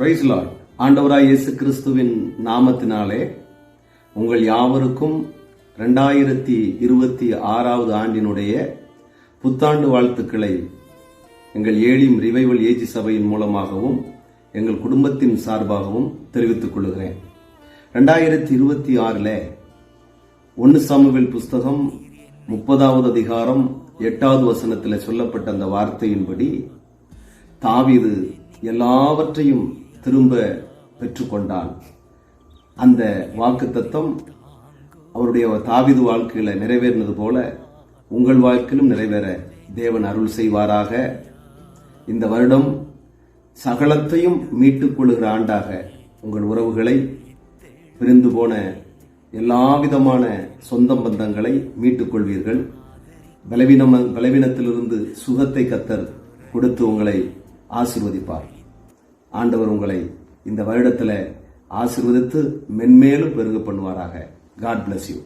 Price Lord. ஆண்டவராய் இயேசு கிறிஸ்துவின் நாமத்தினாலே உங்கள் யாவருக்கும் 2026 ஆண்டினுடைய புத்தாண்டு வாழ்த்துக்களை எங்கள் ஏழிம் ரிவைவல் ஏஜி சபையின் மூலமாகவும் எங்கள் குடும்பத்தின் சார்பாகவும் தெரிவித்துக் கொள்கிறேன். 2026 1 சாமுவேல் புஸ்தகம் 30வது அதிகாரம் 8வது வசனத்தில் சொல்லப்பட்ட அந்த வார்த்தையின்படி தாவீது எல்லாவற்றையும் திரும்ப பெற்றுக்கொண்டான். அந்த வாக்குத்தத்தம் அவருடைய தாவீது வாழ்க்கையில நிறைவேறினது போல உங்கள் வாழ்க்கையிலும் நிறைவேற தேவன் அருள் செய்வாராக. இந்த வருடம் சகலத்தையும் மீட்டுக் கொள்ளுகிற ஆண்டாக உங்கள் உறவுகளை, பிரிந்து போன எல்லாவிதமான சொந்த பந்தங்களை மீட்டுக் கொள்வீர்கள். பலவீனத்திலிருந்து சுகத்தை கர்த்தர் கொடுத்து உங்களை ஆசீர்வதிப்பார். ஆண்டவர் உங்களை இந்த வருடத்தில் ஆசீர்வதித்து மென்மேலும் பெருக பண்ணுவாராக. God bless you.